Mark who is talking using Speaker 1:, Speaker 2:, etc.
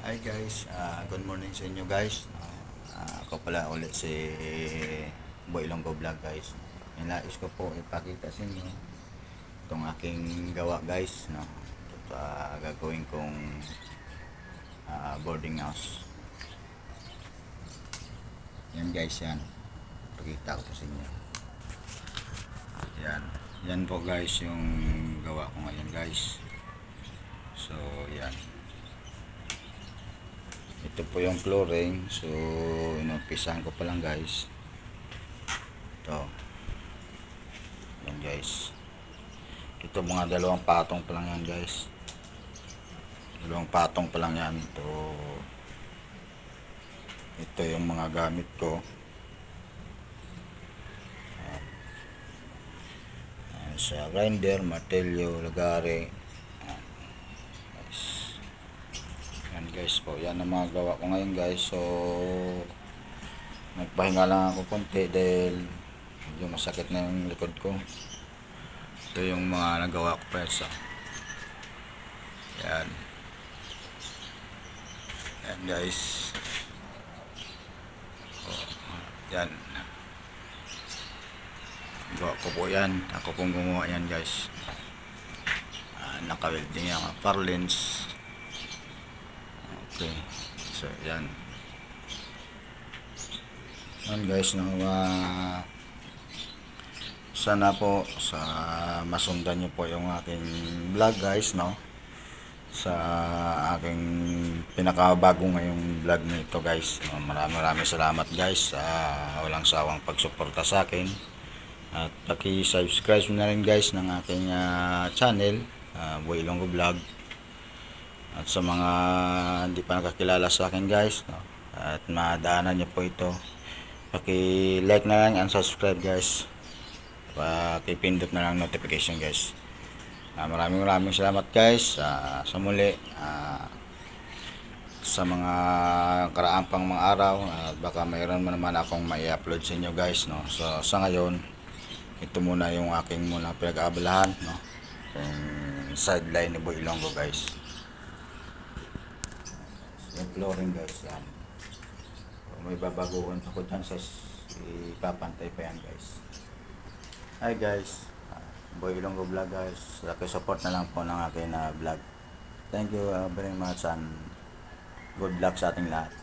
Speaker 1: Hi guys, good morning sa inyo guys. Ako pala ulit si Boy Ilonggo Vlog guys. Nais ko po ipakita sa inyo itong aking gawa guys, no. Ito gagawin kong boarding house. Yan guys, yan. Pakita ko po sa inyo. Yan. Yan po guys yung gawa ko ngayon guys. So, yan. Ito po yung flooring. So inumpisahan ko pa lang guys. Ito yan guys. Ito mga dalawang patong pa lang yan guys. Dalawang patong pa lang yan. Ito yung mga gamit ko. Sa grinder, martelyo, lagari. Yan guys po, yan ang mga gawa ko ngayon guys. So nagpahinga lang ako konti dahil medyo masakit na yung likod ko. Ito yung mga nagawa ko pa sa yan. Yan guys. Yan. Gawa ko po yan. Ako pong gumawa yan guys. Naka-welding yung parlins. Okay, so yan guys, no, sana po sa masundan nyo po yung aking vlog guys, no, sa aking pinakabago ngayong vlog nito guys, no. Maraming salamat guys sa walang sawang pagsuporta sa akin, at paki-subscribe na rin guys ng aking channel, Boy Ilonggo Vlog. At sa mga hindi pa nakakilala sa akin guys, no, at madaanan nyo po ito, paki-like na lang and subscribe guys, paki-pindot na lang notification guys. Maraming salamat guys sa muli, sa mga karaang pang mga araw, baka mayroon man naman akong mai-upload sa inyo guys, no. So sa ngayon, ito muna yung aking pinag-aabalahan, no, yung sideline ni Boy Ilonggo guys. Yung flooring guys, yan. So, may babaguhan ako dyan sa ipapantay pa yan guys. Hi guys, Boy Ilonggo Vlog guys. Support na lang po ng aking vlog. Thank you very much and good luck sa ating lahat.